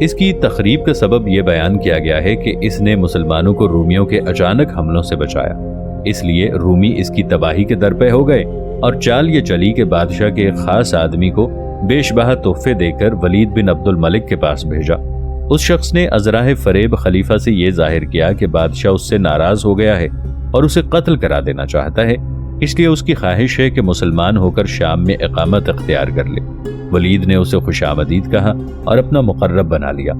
اس کی تخریب کا سبب یہ بیان کیا گیا ہے کہ اس نے مسلمانوں کو رومیوں کے اچانک حملوں سے بچایا، اس لیے رومی اس کی تباہی کے درپے ہو گئے، اور چال یہ چلی کہ بادشاہ کے ایک خاص آدمی کو بیش بہا تحفے دے کر ولید بن عبد الملک کے پاس بھیجا۔ اس شخص نے ازراہ فریب خلیفہ سے یہ ظاہر کیا کہ بادشاہ اس سے ناراض ہو گیا ہے اور اسے قتل کرا دینا چاہتا ہے، اس لیے اس کی خواہش ہے کہ مسلمان ہو کر شام میں اقامت اختیار کر لے۔ ولید نے اسے خوش آمدید کہا اور اپنا مقرب بنا لیا۔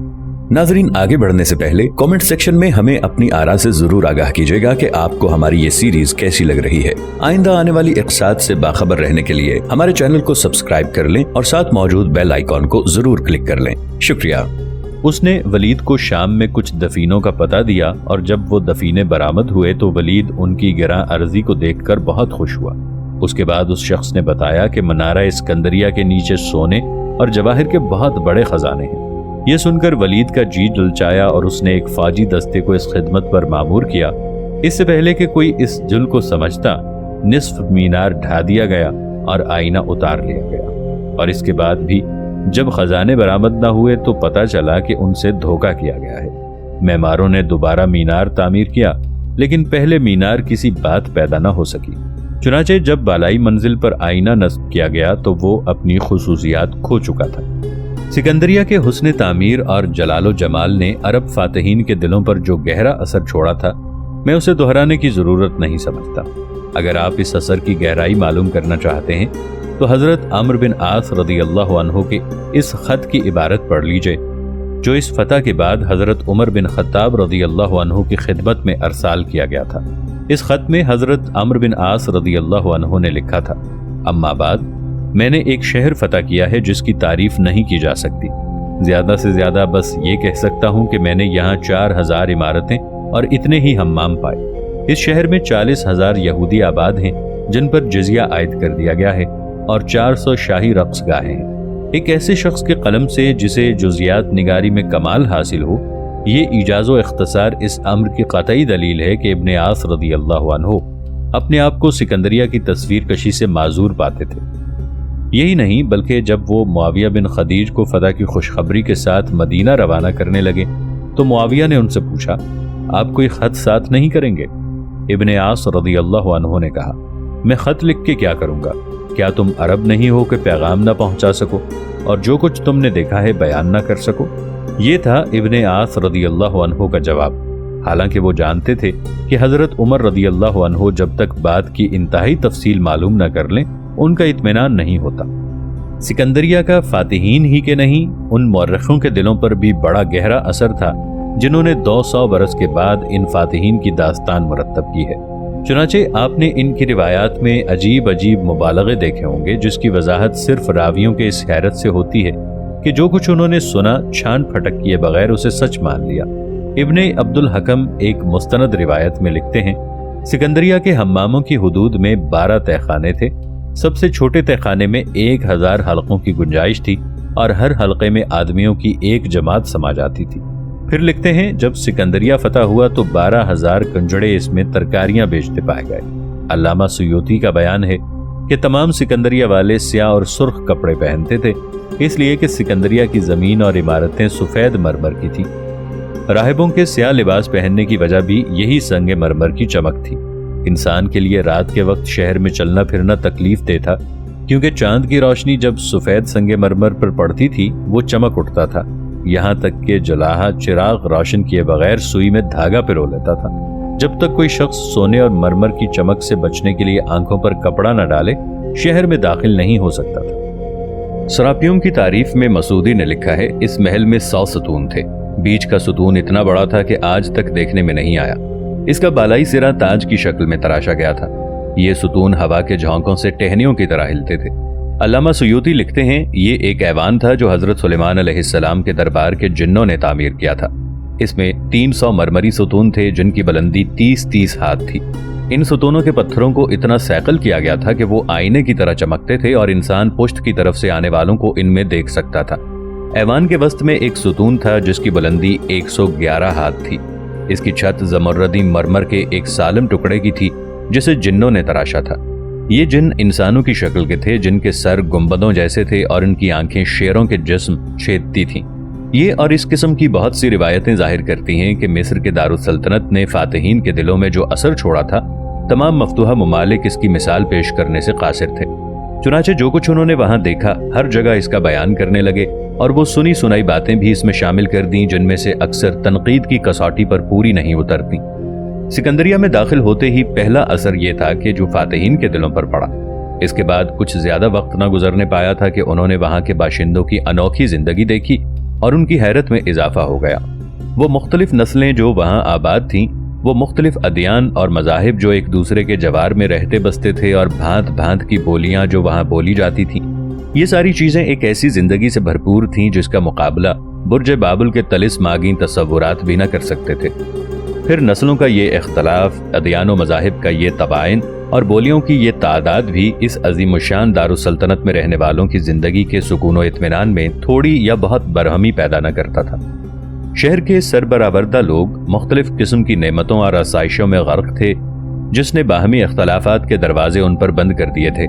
ناظرین، آگے بڑھنے سے پہلے کامنٹ سیکشن میں ہمیں اپنی آراء سے ضرور آگاہ کیجیے گا کہ آپ کو ہماری یہ سیریز کیسی لگ رہی ہے۔ آئندہ آنے والی اقساط سے باخبر رہنے کے لیے ہمارے چینل کو سبسکرائب کر لیں اور ساتھ موجود بیل آئیکن کو ضرور کلک کر لیں۔ شکریہ۔ اس نے ولید کو شام میں کچھ دفینوں کا پتہ دیا، اور جب وہ دفینے برآمد ہوئے تو ولید ان کی گراں عرضی کو دیکھ کر بہت خوش ہوا۔ اس کے بعد اس شخص نے بتایا کہ منارہ اسکندریہ کے نیچے سونے اور جواہر کے بہت بڑے خزانے ہیں۔ یہ سن کر ولید کا جی للچایا اور اس نے ایک فوجی دستے کو اس خدمت پر مامور کیا۔ اس سے پہلے کہ کوئی اس جل کو سمجھتا، نصف مینار ڈھا دیا گیا اور آئینہ اتار لیا گیا، اور اس کے بعد بھی جب خزانے برآمد نہ ہوئے تو پتہ چلا کہ ان سے دھوکہ کیا گیا ہے۔ معماروں نے دوبارہ مینار تعمیر کیا، لیکن پہلے مینار کسی بات پیدا نہ ہو سکی۔ چنانچہ جب بالائی منزل پر آئینہ نصب کیا گیا تو وہ اپنی خصوصیات کھو چکا تھا۔ سکندریہ کے حسن تعمیر اور جلال و جمال نے عرب فاتحین کے دلوں پر جو گہرا اثر چھوڑا تھا، میں اسے دہرانے کی ضرورت نہیں سمجھتا۔ اگر آپ اس اثر کی گہرائی معلوم کرنا چاہتے ہیں تو حضرت عمرو بن عاص رضی اللہ عنہ کے اس خط کی عبارت پڑھ لیجئے، جو اس فتح کے بعد حضرت عمر بن خطاب رضی اللہ عنہ کی خدمت میں ارسال کیا گیا تھا۔ اس خط میں حضرت عمرو بن عاص رضی اللہ عنہ نے لکھا تھا: اما بعد، میں نے ایک شہر فتح کیا ہے جس کی تعریف نہیں کی جا سکتی۔ زیادہ سے زیادہ بس یہ کہہ سکتا ہوں کہ میں نے یہاں 4000 عمارتیں اور اتنے ہی حمام پائے۔ اس شہر میں 40,000 یہودی آباد ہیں جن پر جزیہ عائد کر دیا گیا ہے، اور 400 شاہی رقص گاہیں ہیں۔ ایک ایسے شخص کے قلم سے جسے جزیات نگاری میں کمال حاصل ہو، یہ ایجاز و اختصار اس امر کی قطعی دلیل ہے کہ ابن عاص رضی اللہ عنہ اپنے آپ کو سکندریہ کی تصویر کشی سے معذور پاتے تھے۔ یہی نہیں بلکہ جب وہ معاویہ بن خدیج کو فتح کی خوشخبری کے ساتھ مدینہ روانہ کرنے لگے تو معاویہ نے ان سے پوچھا: آپ کوئی خط ساتھ نہیں کریں گے؟ ابن عاص رضی اللہ عنہ نے کہا: میں خط لکھ کے کیا کروں گا؟ کیا تم عرب نہیں ہو کہ پیغام نہ پہنچا سکو اور جو کچھ تم نے دیکھا ہے بیان نہ کر سکو؟ یہ تھا ابن عاص رضی اللہ عنہ کا جواب، حالانکہ وہ جانتے تھے کہ حضرت عمر رضی اللہ عنہ جب تک بات کی انتہائی تفصیل معلوم نہ کر لیں ان کا اطمینان نہیں ہوتا۔ سکندریہ کا فاتحین ہی کے نہیں، ان مورخوں کے دلوں پر بھی بڑا گہرا اثر تھا جنہوں نے 200 برس کے بعد ان فاتحین کی داستان مرتب کی ہے۔ چنانچہ آپ نے ان کی روایات میں عجیب عجیب مبالغے دیکھے ہوں گے جس کی وضاحت صرف راویوں کے اس حیرت سے ہوتی ہے کہ جو کچھ انہوں نے سنا چھان پھٹک کیے بغیر اسے سچ مان لیا۔ ابن عبد الحکم ایک مستند روایت میں لکھتے ہیں: سکندریہ کے حماموں کی حدود میں 12 تہخانے تھے۔ سب سے چھوٹے تہخانے میں 1000 حلقوں کی گنجائش تھی اور ہر حلقے میں آدمیوں کی ایک جماعت سما جاتی تھی۔ پھر لکھتے ہیں جب سکندریہ فتح ہوا تو 12,000 کنجڑے اس میں ترکاریاں بیچتے پائے گئے۔ علامہ سیوطی کا بیان ہے کہ تمام سکندریہ والے سیاہ اور سرخ کپڑے پہنتے تھے، اس لیے کہ سکندریہ کی زمین اور عمارتیں سفید مرمر کی تھی۔ راہبوں کے سیاہ لباس پہننے کی وجہ بھی یہی سنگ مرمر کی چمک تھی۔ انسان کے لیے رات کے وقت شہر میں چلنا پھرنا تکلیف دہ تھا، کیونکہ چاند کی روشنی جب سفید سنگ مرمر پر پڑتی تھی وہ چمک اٹھتا تھا، یہاں تک کہ جلاہا چراغ روشن کیے بغیر سوئی میں دھاگا پرو لیتا تھا۔ جب تک کوئی شخص سونے اور مرمر کی چمک سے بچنے کے لیے آنکھوں پر کپڑا نہ ڈالے شہر میں داخل نہیں ہو سکتا تھا۔ سراپیوم کی تعریف میں مسعودی نے لکھا ہے: اس محل میں 100 ستون تھے۔ بیچ کا ستون اتنا بڑا تھا کہ آج تک دیکھنے میں نہیں آیا۔ اس کا بالائی سرا تاج کی شکل میں تراشا گیا تھا۔ یہ ستون ہوا کے جھونکوں سے ٹہنیوں کی طرح ہلتے تھے۔ علامہ سیوطی لکھتے ہیں یہ ایک ایوان تھا جو حضرت سلیمان علیہ السلام کے دربار کے جنوں نے تعمیر کیا تھا۔ اس میں 300 مرمری ستون تھے جن کی بلندی 30-30 ہاتھ تھی۔ ان ستونوں کے پتھروں کو اتنا سیقل کیا گیا تھا کہ وہ آئینے کی طرح چمکتے تھے اور انسان پشت کی طرف سے آنے والوں کو ان میں دیکھ سکتا تھا۔ ایوان کے وسط میں ایک ستون تھا جس کی بلندی 111 ہاتھ تھی۔ اس کی چھت زمردی مرمر کے ایک سالم ٹکڑے کی تھی جسے جنوں نے تراشا تھا۔ یہ جن انسانوں کی شکل کے تھے جن کے سر گنبدوں جیسے تھے اور ان کی آنکھیں شیروں کے جسم چھیدتی تھیں۔ یہ اور اس قسم کی بہت سی روایتیں ظاہر کرتی ہیں کہ مصر کے دارالسلطنت نے فاتحین کے دلوں میں جو اثر چھوڑا تھا، تمام مفتوحہ ممالک اس کی مثال پیش کرنے سے قاصر تھے۔ چنانچہ جو کچھ انہوں نے وہاں دیکھا ہر جگہ اس کا بیان کرنے لگے، اور وہ سنی سنائی باتیں بھی اس میں شامل کر دیں جن میں سے اکثر تنقید کی کسوٹی پر پوری نہیں اترتی۔ سکندریہ میں داخل ہوتے ہی پہلا اثر یہ تھا کہ جو فاتحین کے دلوں پر پڑا، اس کے بعد کچھ زیادہ وقت نہ گزرنے پایا تھا کہ انہوں نے وہاں کے باشندوں کی انوکھی زندگی دیکھی اور ان کی حیرت میں اضافہ ہو گیا۔ وہ مختلف نسلیں جو وہاں آباد تھیں، وہ مختلف ادیان اور مذاہب جو ایک دوسرے کے جوار میں رہتے بستے تھے، اور بھانت بھانت کی بولیاں جو وہاں بولی جاتی تھیں، یہ ساری چیزیں ایک ایسی زندگی سے بھرپور تھیں جس کا مقابلہ برج بابل کے طلسم آگیں تصورات بھی نہ کر سکتے تھے۔ پھر نسلوں کا یہ اختلاف، ادیان و مذاہب کا یہ تباین اور بولیوں کی یہ تعداد بھی اس عظیم الشان دارالسلطنت میں رہنے والوں کی زندگی کے سکون و اطمینان میں تھوڑی یا بہت برہمی پیدا نہ کرتا تھا۔ شہر کے سربراوردہ لوگ مختلف قسم کی نعمتوں اور آسائشوں میں غرق تھے، جس نے باہمی اختلافات کے دروازے ان پر بند کر دیے تھے،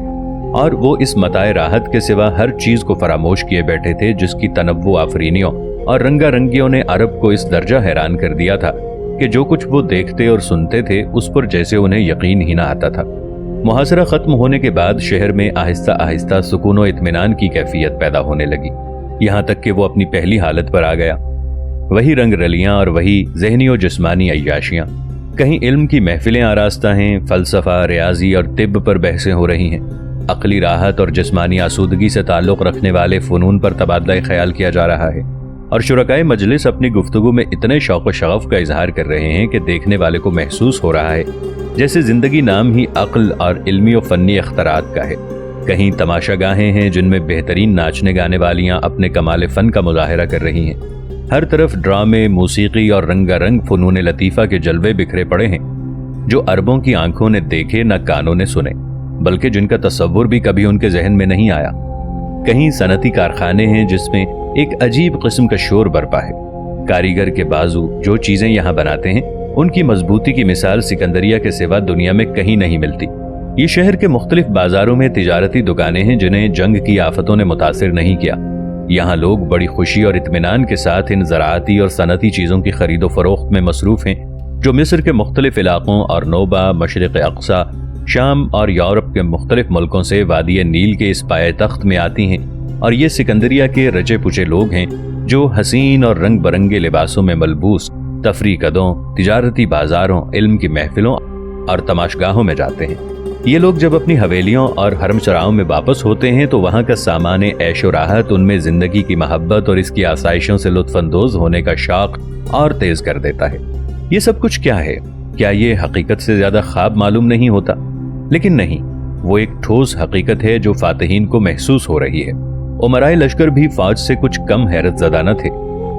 اور وہ اس متاع راحت کے سوا ہر چیز کو فراموش کیے بیٹھے تھے جس کی تنوع آفرینیوں اور رنگا رنگیوں نے عرب کو اس درجہ حیران کر دیا تھا کہ جو کچھ وہ دیکھتے اور سنتے تھے اس پر جیسے انہیں یقین ہی نہ آتا تھا۔ محاصرہ ختم ہونے کے بعد شہر میں آہستہ آہستہ سکون و اطمینان کی کیفیت پیدا ہونے لگی، یہاں تک کہ وہ اپنی پہلی حالت پر آ گیا۔ وہی رنگ رلیاں اور وہی ذہنی و جسمانی عیاشیاں، کہیں علم کی محفلیں آراستہ ہیں، فلسفہ، ریاضی اور طب پر بحثیں ہو رہی ہیں، عقلی راحت اور جسمانی آسودگی سے تعلق رکھنے والے فنون پر تبادلہ خیال کیا جا رہا ہے، اور شرکائے مجلس اپنی گفتگو میں اتنے شوق و شغف کا اظہار کر رہے ہیں کہ دیکھنے والے کو محسوس ہو رہا ہے جیسے زندگی نام ہی عقل اور علمی و فنی اختراعات کا ہے۔ کہیں تماشا گاہیں ہیں جن میں بہترین ناچنے گانے والیاں اپنے کمال فن کا مظاہرہ کر رہی ہیں، ہر طرف ڈرامے، موسیقی اور رنگا رنگ فنون لطیفہ کے جلوے بکھرے پڑے ہیں جو عربوں کی آنکھوں نے دیکھے نہ کانوں نے سنے، بلکہ جن کا تصور بھی کبھی ان کے ذہن میں نہیں آیا۔ کہیں صنعتی کارخانے ہیں جس میں ایک عجیب قسم کا شور برپا ہے، کاریگر کے بازو جو چیزیں یہاں بناتے ہیں ان کی مضبوطی کی مثال سکندریہ کے سوا دنیا میں کہیں نہیں ملتی۔ یہ شہر کے مختلف بازاروں میں تجارتی دکانیں ہیں جنہیں جنگ کی آفتوں نے متاثر نہیں کیا۔ یہاں لوگ بڑی خوشی اور اطمینان کے ساتھ ان زراعتی اور صنعتی چیزوں کی خرید و فروخت میں مصروف ہیں جو مصر کے مختلف علاقوں اور نوبہ، مشرق اقصی، شام اور یورپ کے مختلف ملکوں سے وادی نیل کے اس پائے تخت میں آتی ہیں، اور یہ سکندریہ کے رچے پچے لوگ ہیں جو حسین اور رنگ برنگے لباسوں میں ملبوس تفریح قدوں، تجارتی بازاروں، علم کی محفلوں اور تماشگاہوں میں جاتے ہیں۔ یہ لوگ جب اپنی حویلیوں اور حرم سراؤں میں واپس ہوتے ہیں تو وہاں کا سامان عیش و راحت ان میں زندگی کی محبت اور اس کی آسائشوں سے لطف اندوز ہونے کا شوق اور تیز کر دیتا ہے۔ یہ سب کچھ کیا ہے؟ کیا یہ حقیقت سے زیادہ خواب معلوم نہیں ہوتا؟ لیکن نہیں، وہ ایک ٹھوس حقیقت ہے جو فاتحین کو محسوس ہو رہی ہے۔ امرائے لشکر بھی فوج سے کچھ کم حیرت زدہ نہ تھے۔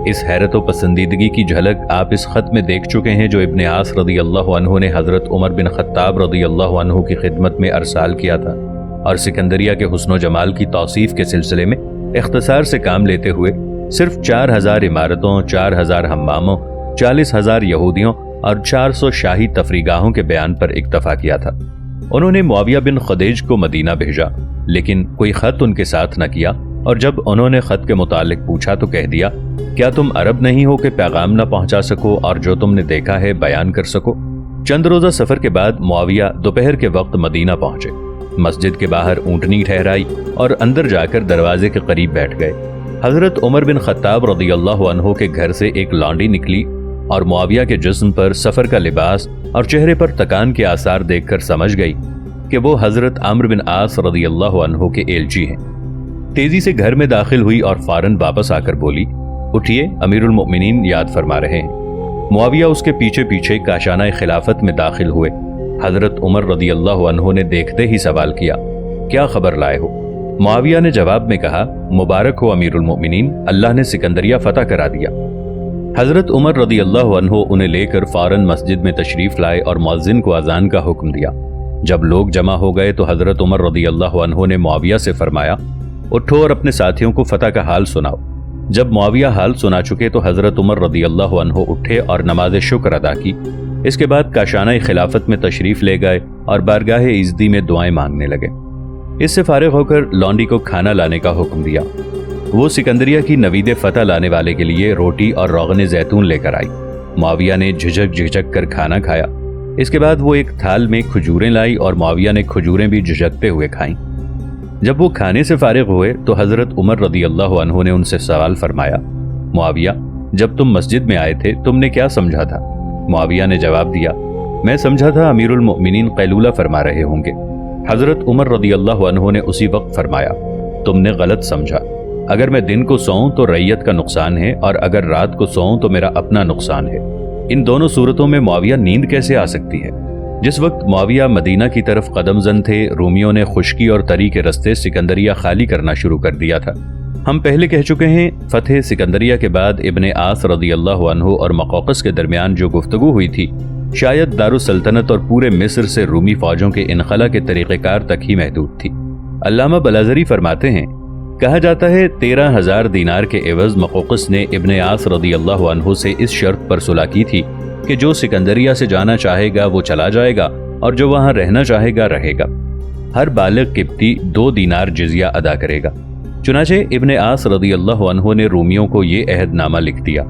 اس حیرت و پسندیدگی کی جھلک آپ اس خط میں دیکھ چکے ہیں جو ابن عاص رضی اللہ عنہ نے حضرت عمر بن خطاب رضی اللہ عنہ کی خدمت میں ارسال کیا تھا، اور سکندریہ کے حسن و جمال کی توصیف کے سلسلے میں اختصار سے کام لیتے ہوئے صرف 4000 عمارتوں، 4000 حماموں، 40,000 یہودیوں اور 400 شاہی تفریحگاہوں کے بیان پر اکتفا کیا تھا۔ انہوں نے معاویہ بن خدیج کو مدینہ بھیجا، لیکن کوئی خط ان کے ساتھ نہ کیا، اور جب انہوں نے خط کے متعلق پوچھا تو کہہ دیا، کیا تم عرب نہیں ہو کہ پیغام نہ پہنچا سکو اور جو تم نے دیکھا ہے بیان کر سکو؟ چند روزہ سفر کے بعد معاویہ دوپہر کے وقت مدینہ پہنچے، مسجد کے باہر اونٹنی ٹھہرائی اور اندر جا کر دروازے کے قریب بیٹھ گئے۔ حضرت عمر بن خطاب رضی اللہ عنہ کے گھر سے ایک لانڈی نکلی اور معاویہ کے جسم پر سفر کا لباس اور چہرے پر تکان کے آثار دیکھ کر سمجھ گئی کہ وہ حضرت عمرو بن عاص رضی اللہ عنہ کے ایلچی ہیں۔ تیزی سے گھر میں داخل ہوئی اور فوراً واپس آ کر بولی، اٹھیے، امیر المؤمنین یاد فرما رہے ہیں۔ معاویہ اس کے پیچھے پیچھے کاشانہ خلافت میں داخل ہوئے۔ حضرت عمر رضی اللہ عنہ نے دیکھتے ہی سوال کیا، کیا خبر لائے ہو؟ معاویہ نے جواب میں کہا، مبارک ہو امیر المؤمنین، اللہ نے سکندریہ فتح کرا دیا۔ حضرت عمر رضی اللہ عنہ انہیں لے کر فوراً مسجد میں تشریف لائے اور مؤذن کو اذان کا حکم دیا۔ جب لوگ جمع ہو گئے تو حضرت عمر رضی اللہ عنہ نے معاویہ سے فرمایا، اٹھو اور اپنے ساتھیوں کو فتح کا حال سناؤ۔ جب معاویہ حال سنا چکے تو حضرت عمر رضی اللہ عنہ اٹھے اور نماز شکر ادا کی۔ اس کے بعد کاشانہ خلافت میں تشریف لے گئے اور بارگاہ عزدی میں دعائیں مانگنے لگے۔ اس سے فارغ ہو کر لانڈی کو کھانا لانے کا حکم دیا۔ وہ سکندریہ کی نوید فتح لانے والے کے لیے روٹی اور روغن زیتون لے کر آئی۔ معاویہ نے جھجک کر کھانا کھایا۔ اس کے بعد وہ ایک تھال میں کھجوریں لائی اور معاویہ نے کھجوریں بھی جھجکتے ہوئے کھائیں۔ جب وہ کھانے سے فارغ ہوئے تو حضرت عمر رضی اللہ عنہ نے ان سے سوال فرمایا، معاویہ، جب تم مسجد میں آئے تھے تم نے کیا سمجھا تھا؟ معاویہ نے جواب دیا، میں سمجھا تھا امیر المؤمنین قیلولہ فرما رہے ہوں گے۔ حضرت عمر رضی اللہ عنہ نے اسی وقت فرمایا، تم نے غلط سمجھا، اگر میں دن کو سوؤں تو ریت کا نقصان ہے اور اگر رات کو سوؤں تو میرا اپنا نقصان ہے۔ ان دونوں صورتوں میں معاویہ نیند کیسے آ سکتی ہے؟ جس وقت معاویہ مدینہ کی طرف قدم زن تھے، رومیوں نے خشکی اور تری کے رستے سکندریہ خالی کرنا شروع کر دیا تھا۔ ہم پہلے کہہ چکے ہیں، فتح سکندریہ کے بعد ابن عاص رضی اللہ عنہ اور مقوقس کے درمیان جو گفتگو ہوئی تھی شاید دارالسلطنت اور پورے مصر سے رومی فوجوں کے انخلا کے طریقہ کار تک ہی محدود تھی۔ علامہ بلازری فرماتے ہیں، کہا جاتا ہے 13,000 دینار کے عوض مقوقس نے ابن عاص رضی اللہ عنہ سے اس شرط پر صلح کی تھی کہ جو سکندریہ سے جانا چاہے گا وہ چلا جائے گا اور جو وہاں رہنا چاہے گا رہے گا۔ ہر بالغ قبطی 2 دینار جزیہ ادا کرے گا۔ چنانچہ ابن عاص رضی اللہ عنہ نے رومیوں کو یہ عہد نامہ لکھ دیا۔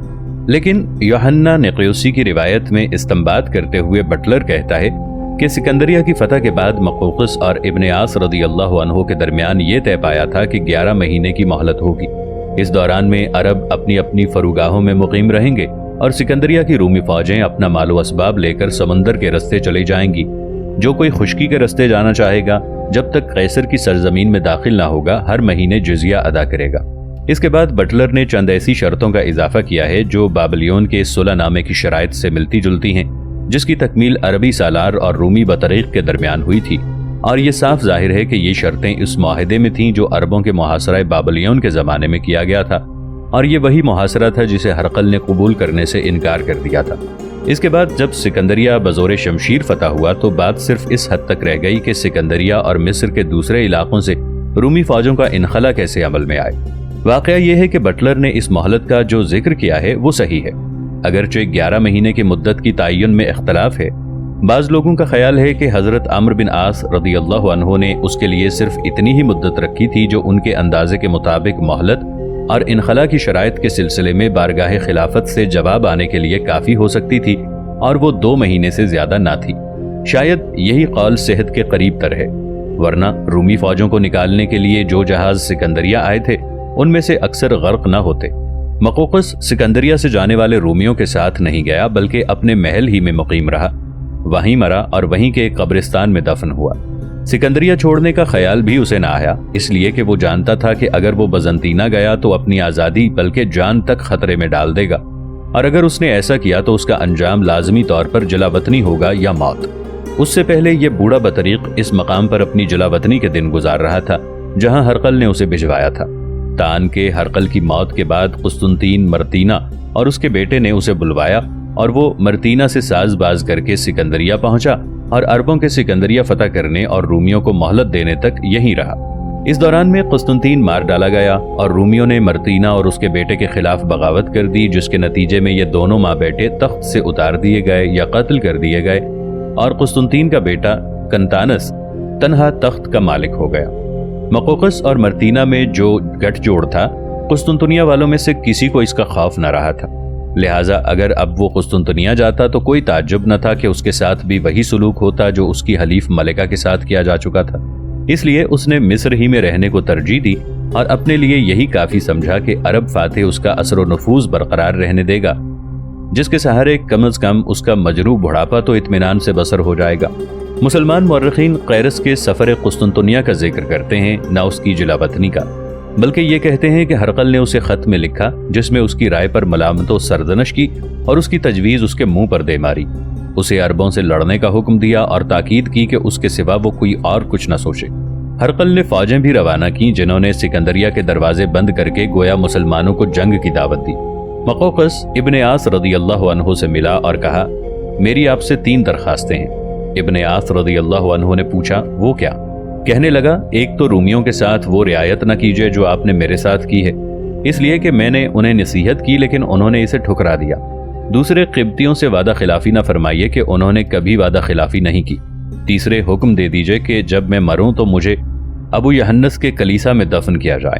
لیکن یوحنا نقیوسی کی روایت میں استنباط کرتے ہوئے بٹلر کہتا ہے کہ سکندریہ کی فتح کے بعد مقوقس اور ابن عاص رضی اللہ عنہ کے درمیان یہ طے پایا تھا کہ 11 مہینے کی مہلت ہوگی۔ اس دوران میں عرب اپنی اپنی فروگاہوں میں مقیم رہیں گے اور سکندریہ کی رومی فوجیں اپنا مال و اسباب لے کر سمندر کے رستے چلی جائیں گی۔ جو کوئی خشکی کے رستے جانا چاہے گا جب تک قیصر کی سرزمین میں داخل نہ ہوگا ہر مہینے جزیہ ادا کرے گا۔ اس کے بعد بٹلر نے چند ایسی شرطوں کا اضافہ کیا ہے جو بابلیون کے صلح نامے کی شرائط سے ملتی جلتی ہیں، جس کی تکمیل عربی سالار اور رومی بطریق کے درمیان ہوئی تھی، اور یہ صاف ظاہر ہے کہ یہ شرطیں اس معاہدے میں تھیں جو عربوں کے محاصرہ بابلیون کے زمانے میں کیا گیا تھا، اور یہ وہی محاصرہ تھا جسے ہرقل نے قبول کرنے سے انکار کر دیا تھا۔ اس کے بعد جب سکندریہ بزور شمشیر فتح ہوا تو بات صرف اس حد تک رہ گئی کہ سکندریہ اور مصر کے دوسرے علاقوں سے رومی فوجوں کا انخلا کیسے عمل میں آئے۔ واقعہ یہ ہے کہ بٹلر نے اس مہلت کا جو ذکر کیا ہے وہ صحیح ہے، اگرچہ 11 مہینے کی مدت کی تعین میں اختلاف ہے۔ بعض لوگوں کا خیال ہے کہ حضرت عمرو بن عاص رضی اللہ عنہ نے اس کے لیے صرف اتنی ہی مدت رکھی تھی جو ان کے اندازے کے مطابق مہلت اور انخلا کی شرائط کے سلسلے میں بارگاہ خلافت سے جواب آنے کے لیے کافی ہو سکتی تھی، اور وہ 2 مہینے سے زیادہ نہ تھی۔ شاید یہی قول صحت کے قریب تر ہے، ورنہ رومی فوجوں کو نکالنے کے لیے جو جہاز سکندریہ آئے تھے ان میں سے اکثر غرق نہ ہوتے۔ مقوقس سکندریہ سے جانے والے رومیوں کے ساتھ نہیں گیا بلکہ اپنے محل ہی میں مقیم رہا، وہیں مرا اور وہیں کے قبرستان میں دفن ہوا۔ سکندریہ چھوڑنے کا خیال بھی اسے نہ آیا، اس لیے کہ وہ جانتا تھا کہ اگر وہ بزنطینہ گیا تو اپنی آزادی بلکہ جان تک خطرے میں ڈال دے گا، اور اگر اس نے ایسا کیا تو اس کا انجام لازمی طور پر جلا وطنی ہوگا یا موت۔ اس سے پہلے یہ بوڑھا بطریق اس مقام پر اپنی جلا وطنی کے دن گزار رہا تھا جہاں ہرقل نے اسے بھجوایا تھا، تان کے ہرقل کی موت کے بعد قسطنطین مرتینہ اور اس کے بیٹے نے اسے بلوایا، اور وہ مرتینہ سے ساز باز کر کے سکندریہ پہنچا اور عربوں کے سکندریہ فتح کرنے اور رومیوں کو مہلت دینے تک یہیں رہا۔ اس دوران میں قسطنطین مار ڈالا گیا اور رومیوں نے مرتینہ اور اس کے بیٹے کے خلاف بغاوت کر دی، جس کے نتیجے میں یہ دونوں ماں بیٹے تخت سے اتار دیے گئے یا قتل کر دیے گئے، اور قسطنطین کا بیٹا کنتانس تنہا تخت کا مالک ہو گیا۔ مقوقس اور مرتینہ میں جو گٹھ جوڑ تھا، قسطنطنیہ والوں میں سے کسی کو اس کا خوف نہ رہا تھا، لہٰذا اگر اب وہ قسطنطنیہ جاتا تو کوئی تعجب نہ تھا کہ اس کے ساتھ بھی وہی سلوک ہوتا جو اس کی حلیف ملکہ کے ساتھ کیا جا چکا تھا۔ اس لیے اس نے مصر ہی میں رہنے کو ترجیح دی اور اپنے لیے یہی کافی سمجھا کہ عرب فاتح اس کا اثر و نفوذ برقرار رہنے دے گا، جس کے سہارے کم از کم اس کا مجروح بڑھاپا تو اطمینان سے بسر ہو جائے گا۔ مسلمان مورخین قیرس کے سفر قسطنطنیہ کا ذکر کرتے ہیں، نہ اس کی جلا وطنی کا، بلکہ یہ کہتے ہیں کہ ہرقل نے اسے خط میں لکھا جس میں اس کی رائے پر ملامت و سرزنش کی اور اس کی تجویز اس کے منہ پر دے ماری، اسے عربوں سے لڑنے کا حکم دیا اور تاکید کی کہ اس کے سوا وہ کوئی اور کچھ نہ سوچے۔ ہرقل نے فوجیں بھی روانہ کی جنہوں نے سکندریہ کے دروازے بند کر کے گویا مسلمانوں کو جنگ کی دعوت دی۔ مقوقس ابن عاص رضی اللہ عنہ سے ملا اور کہا، میری آپ سے 3 درخواستیں ہیں۔ ابن عاص رضی اللہ عنہ نے پوچھا، وہ کیا؟ کہنے لگا، ایک تو رومیوں کے ساتھ وہ رعایت نہ کیجیے جو آپ نے میرے ساتھ کی ہے، اس لیے کہ میں نے انہیں نصیحت کی لیکن انہوں نے اسے ٹھکرا دیا۔ دوسرے، قبطیوں سے وعدہ خلافی نہ فرمائیے کہ انہوں نے کبھی وعدہ خلافی نہیں کی۔ تیسرے، حکم دے دیجیے کہ جب میں مروں تو مجھے ابو یحنس کے کلیسا میں دفن کیا جائے۔